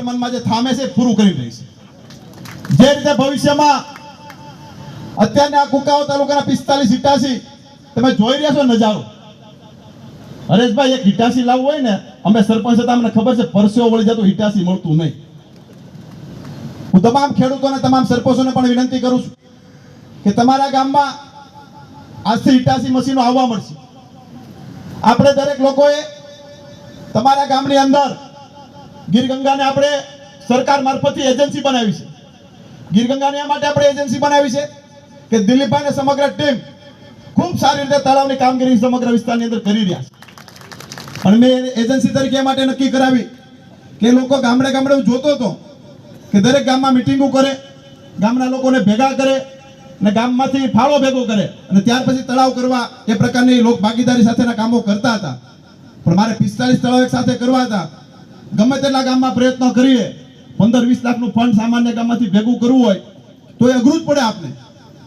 મનમાં જે થામે છે પૂરું કરી રહી છે. જે રીતે ભવિષ્યમાં અત્યારના કુકાઓ તાલુકાના 45-88 તમે જોઈ રહ્યા છો નજારો. હરેશભાઈ, એક 88 લાવવું હોય ને, અમે સરપંચ હતા, અમને ખબર છે પરસેવો વળી જતું 88 મળતું નહીં. હું તમામ ખેડૂતોને, તમામ સરપંચોને પણ વિનંતી કરું છું કે તમારા ગામમાં આજથી 88 મશીનો આવવા મળશે. આપણે દરેક લોકોએ તમારા ગામની અંદર ગીર ગંગાને આપણે સરકાર મારફતથી એજન્સી બનાવી છે. ગીર ગંગાને માટે આપણે એજન્સી બનાવી છે કે દિલીપભાઈ અને સમગ્ર ટીમ ખૂબ સારી રીતે તળાવની કામગીરી સમગ્ર વિસ્તારની અંદર કરી રહ્યા છે. અને મેં એજન્સી તરીકે માટે નક્કી કરાવી કે લોકો ગામડે ગામડે હું જોતો હતો કે દરેક ગામમાં મિટિંગો કરે, ગામના લોકોને ભેગા કરે અને ગામમાંથી ફાળો ભેગો કરે અને ત્યાર પછી તળાવ કરવા એ પ્રકારની લોક ભાગીદારી સાથેના કામો કરતા હતા. પણ મારે 45 તળાવ એક સાથે કરવા હતા. ગમે તેટલા ગામમાં પ્રયત્નો કરીએ, 15-20 લાખનું ફંડ સામાન્ય ગામમાંથી ભેગું કરવું હોય તો એ અઘરું જ પડે આપને.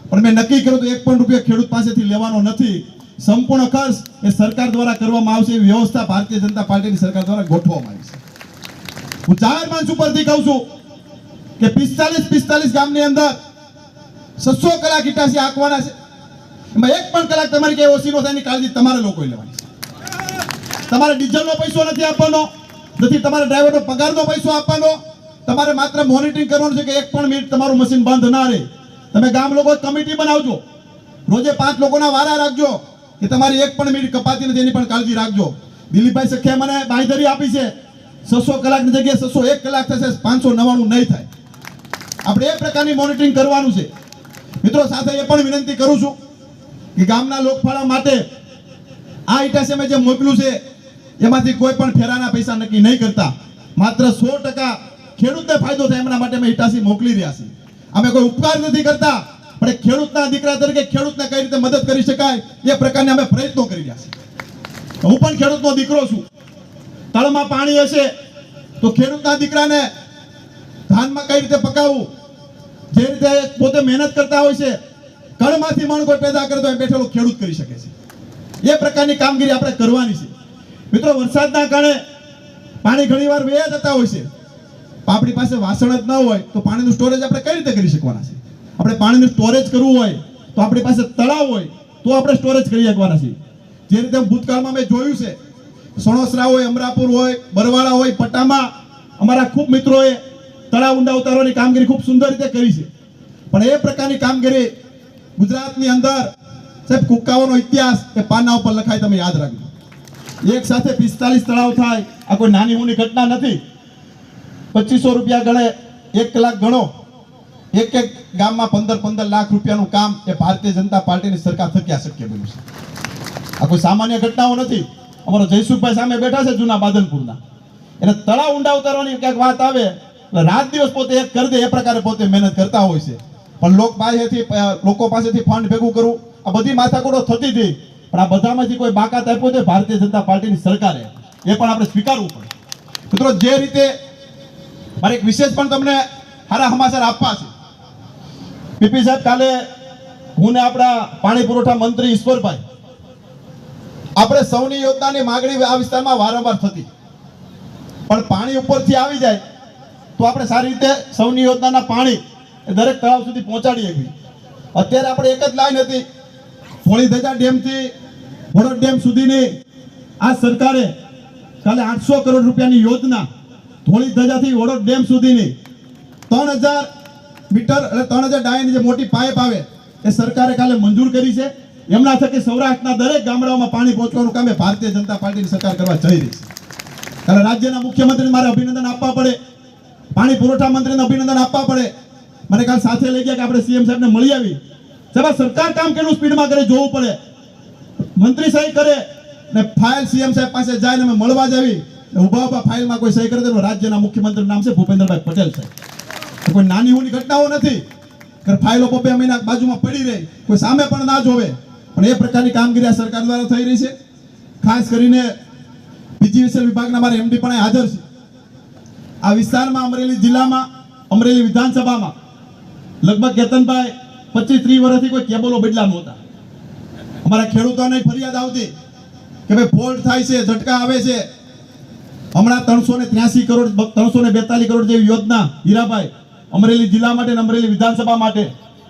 પણ મેં નક્કી કર્યું તો 1 પણ રૂપિયા ખેડૂત પાસેથી લેવાનો નથી. સંપૂર્ણ ખર્ચ એ સરકાર દ્વારા કરવામાં આવશે. એવી વ્યવસ્થા ભારતીય જનતા પાર્ટીની સરકાર દ્વારા ગોઠવવામાં આવી છે. હું જાહેર મંચ ઉપરથી કહું છું કે 45 ગામની અંદર 600 કલાક 88 આંકવાના છે. એમાં 1 પણ કલાક તમારી કે ઓછી નો થાય એની કાળજી તમારે લોકોએ લેવાની છે. તમારે ડીઝલનો પૈસો નથી આપવાનો, નથી તમારે ડ્રાઈવરનો પગારનો પૈસો આપવાનો. તમારે માત્ર મોનિટરિંગ કરવાનું છે કે 1 પણ મિનિટ તમારું મશીન બંધ ના રહે. તમે ગામ લોકો કમિટી બનાવજો, રોજે 5 લોકોના વારા રાખજો કે તમારી 1 પણ મિનિટ કપાતી નથી એની પણ કાળજી રાખજો. દિલીપભાઈ સખિયા મને બાંયધરી આપી છે 600 કલાકની જગ્યાએ 601 કલાક થશે, 599 નહીં થાય. આપણે એ પ્રકારની મોનિટરિંગ કરવાનું છે. મિત્રો, સાથે એ પણ વિનંતી કરું છું કે ગામના લોકફાળા માટે આ 88 મેં જે મોકલ્યું છે એમાંથી કોઈ પણ ફેરાના પૈસા નક્કી નહીં કરતા. માત્ર 100% ખેડૂતને ફાયદો થાય એમના માટે અમે 88 મોકલી રહ્યા છીએ. અમે કોઈ ઉપકાર નથી કરતા, પણ ખેડૂતના દીકરા તરીકે ખેડૂતને કઈ રીતે મદદ કરી શકાય એ પ્રકારના અમે પ્રયત્નો કરી રહ્યા છીએ. હું પણ ખેડૂતનો દીકરો છું. તળમાં પાણી હશે તો ખેડૂતના દીકરાને ધાનમાં કઈ રીતે પકાવવું, જે રીતે પોતે મહેનત કરતા હોય છે, કળમાંથી મણ કોઈ પેદા કરતો હોય બેઠેલો ખેડૂત કરી શકે છે. એ પ્રકારની કામગીરી આપણે કરવાની છે. મિત્રો, વરસાદના કારણે પાણી ઘણીવાર વહી જતા હોય છે. આપણી પાસે વાસણ જ ન હોય તો પાણીનું સ્ટોરેજ આપણે કઈ રીતે કરી શકવાના છે? આપણે પાણીનું સ્ટોરેજ કરવું હોય તો આપણી પાસે તળાવ હોય તો આપણે સ્ટોરેજ કરી શકવાના છીએ. જે રીતે ભૂતકાળમાં મેં જોયું છે, સણોસરા હોય, અમરાપુર હોય, બરવાળા હોય, પટામાં અમારા ખૂબ મિત્રોએ તળાવ ઊંડા ઉતારવાની કામગીરી ખૂબ સુંદર રીતે કરી છે. પણ એ પ્રકારની કામગીરી ગુજરાતની અંદર સાહેબ કુકાઓનો ઇતિહાસ એ પાના ઉપર લખાય, તમે યાદ રાખજો. એક સાથે 45 તળાવ થાય આ કોઈ નાની મોટી ઘટના નથી. 2500 રૂપિયા ગણે 1 કલાક ગણો, એક ગામમાં 15 લાખ રૂપિયાનું કામ એ ભારતીય જનતા પાર્ટીની સરકાર થકી શક્ય બન્યું છે. આ કોઈ સામાન્ય ઘટનાઓ નથી. અમારો જયસુખભાઈ સામે બેઠા છે જૂના બાદનપુરના, એને તળાવ ઊંડા ઉતારવાની ક્યાંક વાત આવે એટલે રાત દિવસ પોતે એક કરી દે એ પ્રકારે પોતે મહેનત કરતા હોય છે. પણ લોકો પાસેથી ફંડ ભેગું કરવું આ બધી માથાકૂટો થતી હતી. પણ આ બધામાંથી કોઈ બાકાત આપ્યો છે ભારતીય જનતા પાર્ટીની સરકારે, એ પણ આપણે સ્વીકારવું પડે. મિત્રો, જે રીતે મારે એક વિશેષ પણ તમને સારા સમાચાર આપવા છે. પીપી સાહેબ, કાલે હું ને આપણા પાણી પુરવઠા મંત્રી ઈશ્વરભાઈ, આપણે સૌની યોજનાની માંગણી આ વિસ્તારમાં વારંવાર થતી, પણ પાણી ઉપરથી આવી જાય તો આપણે સારી રીતે સૌની યોજનાના પાણી દરેક તળાવ સુધી પહોંચાડીએ. અત્યારે આપણે એક જ લાઈન હતી, ધોળીધજા ડેમથી વડોદ ડેમ સુધીની આ સરકારે કાલે 800 કરોડ રૂપિયાની યોજના ધોળીધજાથી વડોદ ડેમ સુધીની 3000 મીટર એટલે 3000 ડાયાની જે મોટી પાઇપ આવે એ સરકારે કાલે મંજૂર કરી છે. એમના થકી સૌરાષ્ટ્રના દરેક ગામડાઓમાં પાણી પહોંચવાનું કામ એ ભારતીય જનતા પાર્ટીની સરકાર કરવા જઈ રહી છે. ત્યારે રાજ્યના મુખ્યમંત્રીને મારે અભિનંદન આપવા પડે, પાણી પુરવઠા મંત્રીને અભિનંદન આપવા પડે. મને કાલ સાથે લઈ ગયા કે આપણે સીએમ સાહેબને મળી આવી. સાહેબ, સરકાર કામ કેટલું સ્પીડમાં કરે જોવું પડે. મંત્રી સહી કરે ને ફાઇલ સીએમ સાહેબ પાસે જાય ને અમે મળવા જ આવી, ઉભા ફાઇલમાં કોઈ સહી કરે તો રાજ્યના મુખ્યમંત્રીનું નામ છે ભૂપેન્દ્રભાઈ પટેલ સાહેબ. કોઈ નાની મોટી ઘટનાઓ નથી કે ફાઇલો 2 મહિના બાજુમાં પડી રહી, કોઈ સામે પણ ના જોવે. પણ એ પ્રકારની કામગીરી આ સરકાર દ્વારા થઈ રહી છે. ખાસ કરીને પીજીવીસીએલ વિભાગના મારા એમડી પણ હાજર છે. આ વિસ્તારમાં અમરેલી જિલ્લામાં, અમરેલી વિધાનસભામાં લગભગ કેતનભાઈ 25-30 વર્ષથી કોઈ કેબલો બદલા નહોતા. અમારા ખેડૂતોને ફરિયાદ આવતી કે ભાઈ ફોલ્ટ થાય છે, ઝટકા આવે છે, હમણાં 383 કરોડ 342 કરોડ જેવી યોજના હીરાભાઈ અમરેલી જિલ્લા માટે અને અમરેલી વિધાનસભા માટે,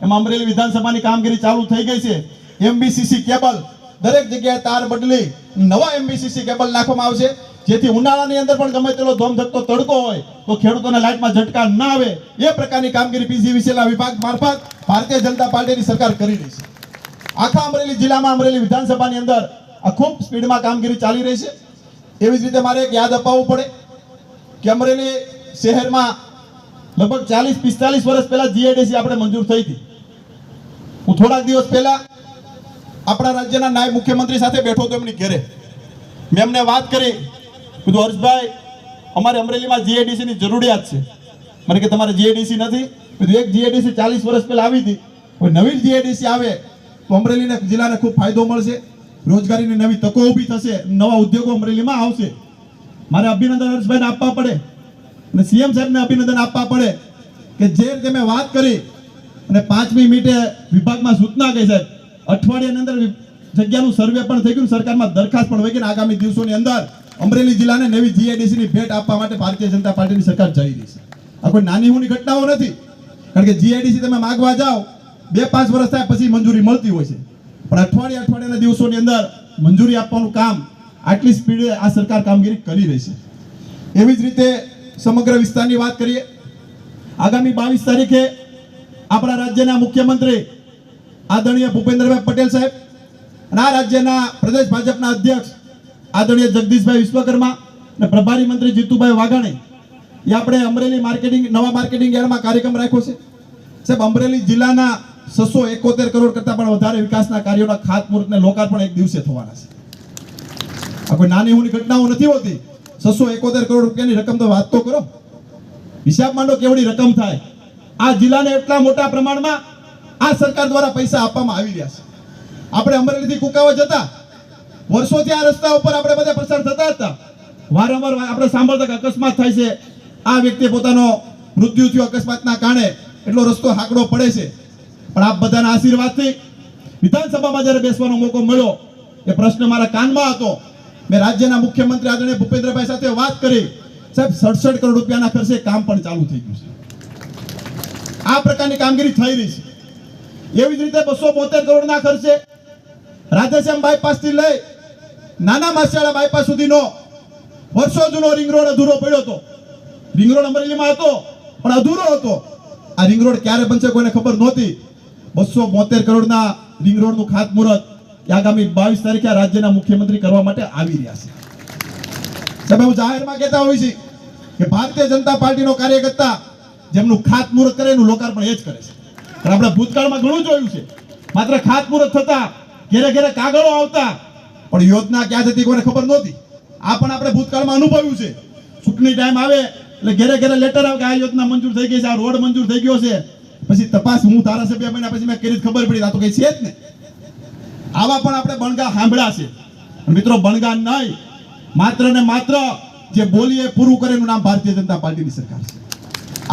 એમાં અમરેલી વિધાનસભાની કામગીરી ચાલુ થઈ ગઈ છે. એમબીસીસી કેબલ દરેક જગ્યાએ તાર બદલી નવા એમબીસીસી કેબલ નાખવામાં આવશે, જેથી ઉનાળાની અંદર પણ ગમે તેટલો ધોમધકતો તડકો હોય તો ખેડૂતોને લાઇટમાં ઝટકા ના આવે એ પ્રકારની કામગીરી પીજીવીસીએલના વિભાગ મારફત ભારતીય જનતા પાર્ટીની સરકાર કરી રહી છે. આખા અમરેલી જિલ્લામાં અમરેલી વિધાનસભાની અંદર આ ખૂબ સ્પીડમાં કામગીરી ચાલી રહી છે. એવી જ રીતે મારે એક યાદ અપાવવું પડે કે અમરેલી શહેરમાં લગભગ 40-45 વર્ષ પહેલા જીઆઈડીસી આપણે મંજૂર થઈ હતી. હું થોડાક દિવસ પહેલા આપણા રાજ્યના નાયબ મુખ્યમંત્રી સાથે બેઠો હતો એમની ઘરે. મેં એમને વાત કરી, કીધું હર્ષભાઈ અમારે અમરેલીમાં જીઆઈડીસી ની જરૂરિયાત છે. મને કે તમારે જીઆઈડીસી નથી? કીધું એક જીઆઈડીસી 40 વર્ષ પહેલા આવી હતી, કોઈ નવી જીઆઈડીસી આવે તો અમરેલીના જિલ્લાને ખૂબ ફાયદો મળશે, રોજગારીની નવી તકો ઊભી થશે, નવા ઉદ્યોગો અમરેલીમાં આવશે. મારે અભિનંદન હર્ષભાઈને આપવા પડે અને સીએમ સાહેબને અભિનંદન આપવા પડે કે જે રીતે મેં વાત કરી અને 5મી મિનિટે વિભાગમાં સૂચના ગઈ સાહેબ, અઠવાડિયાની અંદર જગ્યાનું સર્વે પણ થઈ ગયું, સરકારમાં દરખાસ્ત પણ વહી ગઈ. આગામી દિવસોની અંદર અમરેલી જિલ્લાને નવી જીઆઈડીસી ની ભેટ આપવા માટે ભારતીય જનતા પાર્ટીની સરકાર જઈ રહી છે. આ કોઈ નાની મોટી ઘટનાઓ નથી, કારણ કે જીઆઈડીસી તમે માંગવા જાઓ 2-5 વર્ષ થાય પછી મંજૂરી મળતી હોય છે, પણ અઠવાડિયાના દિવસોની અંદર મંજૂરી આપવાનું કામ આટલી સ્પીડે આ સરકાર કામગીરી કરી રહી છે. એવી જ રીતે સમગ્ર વિસ્તારની વાત કરીએ, આગામી 22 તારીખે આપણા રાજ્યના મુખ્યમંત્રી આદરણીય ભૂપેન્દ્રભાઈ પટેલ સાહેબ અને આ રાજ્યના પ્રદેશ ભાજપના અધ્યક્ષ આદરણીય જગદીશભાઈ વિશ્વકર્મા અને પ્રભારી મંત્રી જીતુભાઈ વાઘાણી એ આપણે અમરેલી નવા માર્કેટિંગ યાર્ડમાં કાર્યક્રમ રાખ્યો છે. સાહેબ અમરેલી જિલ્લાના 671 કરોડ કરતા પણ વધારે વિકાસના કાર્યોના ખાતમુહૂર્ત ને લોકાર્પણ એક દિવસે થવાના છે. આ કોઈ નાની મોટી ઘટનાઓ નથી હોતી. 671 કરોડ રૂપિયાની રકમ તો વાત તો કરો, હિસાબ માંડો કેવડી રકમ થાય. આ જિલ્લાને એટલા મોટા પ્રમાણમાં આ સરકાર દ્વારા પૈસા આપવામાં આવી રહ્યા છે. આપણે અમરેલીથી કુકાવા જતા વર્ષોથી આ રસ્તા ઉપર આપણે બધા પસાર થતા હતા, વારંવાર આપણે સાંભળતા કે અકસ્માત થાય છે, આ વ્યક્તિ પોતાનો મૃત્યુ થયો અકસ્માતના કારણે, એટલો રસ્તો હાકડો પડે છે. પણ આપ બધાના આશીર્વાદથી વિધાનસભામાં જ્યારે બેસવાનો મોકો મળ્યો એ પ્રશ્ન મારા કાનમાં હતો. મેં રાજ્યના મુખ્યમંત્રી આદરણીય ભૂપેન્દ્રભાઈ સાથે વાત કરી, સાહેબ 67 કરોડ રૂપિયાના ખર્ચે કામ પણ ચાલુ થઈ ગયું છે. આ પ્રકારની કામગીરી થઈ રહી છે. એવી જ રીતે 272 કરોડના ખર્ચે રાધેશ્યામ બાયપાસ થી લઈ નાના માસિયાળા બાયપાસ સુધીનો વર્ષો જૂનો રિંગ રોડ અધૂરો પડ્યો હતો. રિંગ રોડ અમરેલીમાં હતો પણ અધૂરો હતો. આ રિંગ રોડ ક્યારે બનશે કોઈને ખબર નહોતી. 272 કરોડના રિંગ રોડનું ખાતમુહૂર્ત આગામી 22 તારીખે રાજ્યના મુખ્યમંત્રી કરવા માટે આવી રહ્યા છે. સાહેબ હું જાહેરમાં કહેતા હોઈ છે કે ભારતીય જનતા પાર્ટીનો કાર્યકર્તા જેમનું ખાતમુહૂર્ત કરે એનું લોકાર્પણ એ જ કરે છે. પણ આપણે ભૂતકાળમાં ઘણું જોયું છે, માત્ર ખાતમુહૂર્ત થતા, ઘેરે ઘેરે કાગળો આવતા, પણ યોજના ક્યાં જતી કોઈને ખબર નહોતી. આ પણ આપણે ભૂતકાળમાં અનુભવ્યું છે. ચૂંટણી ટાઈમ આવે એટલે ઘેરે ઘેરે લેટર આવે કે આ યોજના મંજૂર થઈ ગઈ છે, આ રોડ મંજૂર થઈ ગયો છે. પછી તપાસ હું ધારાસભ્ય બન્યા પછી મેં કરી ખબર પડી આ તો કઈ છે જ ને. આવા પણ આપણે બણગા સાંભળ્યા છે. મિત્રો બણગા નહીં, માત્ર ને માત્ર જે બોલીએ પૂરું કરે એનું નામ ભારતીય જનતા પાર્ટીની સરકાર છે.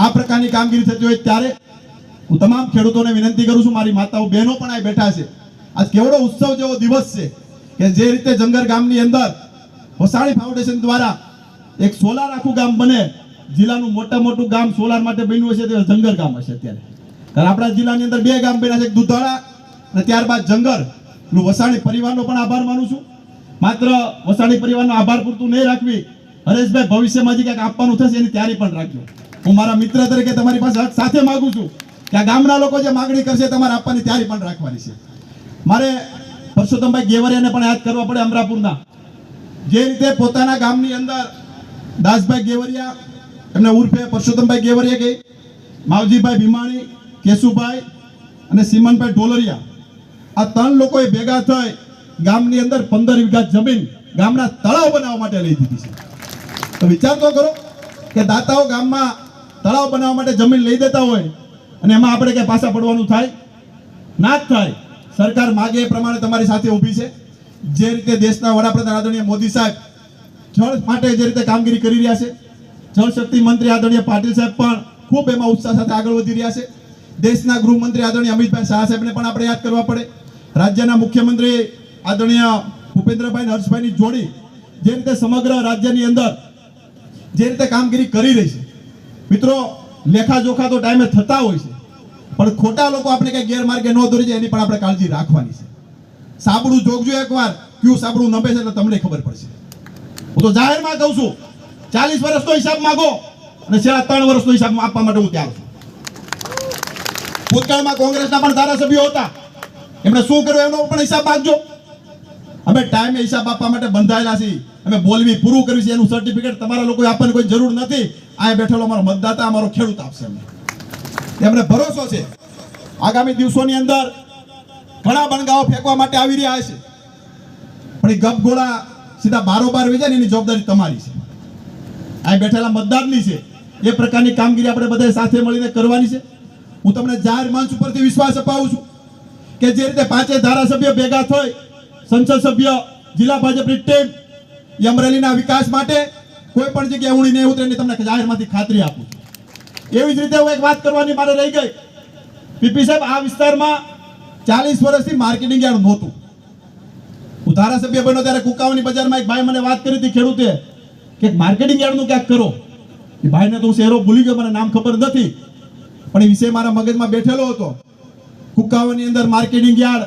આ પ્રકારની કામગીરી થતી હોય ત્યારે હું તમામ ખેડૂતોને વિનંતી કરું છું, મારી માતાઓ બહેનો પણ આ બેઠા છે. આજ કેવડો ઉત્સવ જેવો દિવસ છે કે જે રીતે જંગર ગામની અંદર વસાણી ફાઉન્ડેશન દ્વારા એક સોલાર આખું ગામ બને, જિલ્લાનું મોટું ગામ સોલાર માટે બન્યું હશે તે જંગર ગામ હશે અત્યારે. કારણ આપણા જિલ્લાની અંદર 2 ગામ બન્યા છે, એક દુધાળા અને ત્યારબાદ જંગર. વસાણી પરિવારનો પણ આભાર માનું છું. માત્ર વસાણી પરિવારનો આભાર પૂરતું નહીં રાખવી, હરેશભાઈ ભવિષ્યમાં જે કંઈક આપવાનું થશે એની તૈયારી પણ રાખજો. હું મારા મિત્ર તરીકે તમારી પાસે હક સાથે માંગુ છું કે આ ગામના લોકો જે માંગણી કરશે તમારે આપવાની તૈયારી પણ રાખવાની છે. મારે પરસોત્તમભાઈ ગેવરિયાને પણ યાદ કરવા પડે, અમરાપુરના. જે રીતે પોતાના ગામની અંદર દાસભાઈ ગેવરિયા, એમને ઉર્ફે પરસોત્તમભાઈ ગેવરિયા કે માવજીભાઈ ભીમાણી, કેશુભાઈ અને સિમનભાઈ ઢોલરિયા, આ 3 લોકોએ ભેગા થઈ ગામની અંદર 15 વીઘા જમીન ગામના તળાવ બનાવવા માટે લઈ દીધી છે. તો વિચાર તો કરો કે દાતાઓ ગામમાં તળાવ બનાવવા માટે જમીન લઈ દેતા હોય અને એમાં આપણે કઈ પાછા પડવાનું થાય ના જ થાય. સરકાર માગે એ પ્રમાણે તમારી સાથે ઊભી છે. જે રીતે દેશના વડાપ્રધાન આદરણીય મોદી સાહેબ જળ માટે જે રીતે કામગીરી કરી રહ્યા છે, જળ શક્તિ મંત્રી આદરણીય પાટીલ સાહેબ પણ ખૂબ એમાં ઉત્સાહ સાથે આગળ વધી રહ્યા છે. દેશના ગૃહમંત્રી આદરણીય અમિતભાઈ શાહ સાહેબને પણ આપણે યાદ કરવા પડે. રાજ્યના મુખ્યમંત્રી આદરણીય ભૂપેન્દ્રભાઈ અને હર્ષભાઈની જોડી જે રીતે સમગ્ર રાજ્યની અંદર જે રીતે કામગીરી કરી રહી છે. મિત્રો, લેખા જોખા તો ટાઈમે થતા હોય છે, પણ ખોટા લોકો આપણે કઈ ગેરમાર્ગે ન દોરી જાય એની પણ આપણે કાળજી રાખવાની છે. સાબડું જોગજો એકવાર, કયું સાબડું નભે છે એટલે તમને ખબર પડશે. હું તો જાહેરમાં કહું છું, 40 વર્ષનો હિસાબ માંગો અને છેલ્લા 3 વર્ષનો હિસાબ આપવા માટે હું તૈયાર છું. ભૂતકાળમાં કોંગ્રેસના પણ ધારાસભ્યો હતા, એમણે શું કર્યું એનો પણ હિસાબ માંગજો. અમે ટાઈમે હિસાબ આપવા માટે બંધાયેલા છીએ. અમે બોલવી પૂરું કર્યું છે, એનું સર્ટિફિકેટ તમારા લોકોએ આપવાની કોઈ જરૂર નથી. આ બેઠેલો અમારો મતદાતા, અમારો ખેડૂત આપશે. એમને ભરોસો છે આગામી દિવસોની અંદર ઘણા બણગાઓ ફેંકવા માટે આવી રહ્યા છે, પણ એ ગપગોળા સીધા બારોબાર વેચાય ને એની જવાબદારી તમારી છે, આ બેઠેલા મતદારની છે. એ પ્રકારની કામગીરી આપણે બધા સાથે મળીને કરવાની છે. હું તમને જાહેર મંચ ઉપરથી વિશ્વાસ અપાવું છું કે જે રીતે 5 ધારાસભ્ય ભેગા થઈ સંસદ સભ્ય જિલ્લા ભાજપની ટીમ એ અમરેલીના વિકાસ માટે કોઈ પણ જગ્યાએ ઊણી નહીં ઉતરે એની તમને જાહેરમાંથી ખાતરી આપું છું. એવી જ રીતે હું એક વાત કરવાની મારે રહી ગઈ. પીપી સાહેબ, આ વિસ્તારમાં 40 વર્ષથી માર્કેટિંગ યાર્ડ નહોતું. હું ધારાસભ્ય બન્યો ત્યારે કુકાવાની બજારમાં એક ભાઈ મને વાત કરી હતી, ખેડૂતે, કે માર્કેટિંગ યાર્ડનું ક્યાંક કરો. એ ભાઈને તો હું શહેરો ભૂલી ગયો, મને નામ ખબર નથી, પણ એ વિષય મારા મગજમાં બેઠેલો હતો. કુકાવાની અંદર માર્કેટિંગ યાર્ડ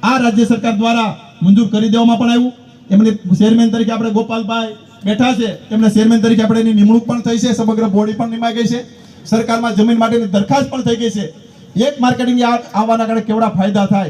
આ રાજ્ય સરકાર દ્વારા મંજૂર કરી દેવામાં પણ આવ્યું. એમને ચેરમેન તરીકે આપણે ગોપાલભાઈ બેઠા છે, એમને ચેરમેન તરીકે આપણે એની નિમણૂક પણ થઈ છે, સમગ્ર બોડી પણ નિમાઈ ગઈ છે, સરકારમાં જમીન માટેની દરખાસ્ત પણ થઈ ગઈ છે. એક માર્કેટિંગ યાર્ડ આવવાના કારણે કેવડા ફાયદા થાય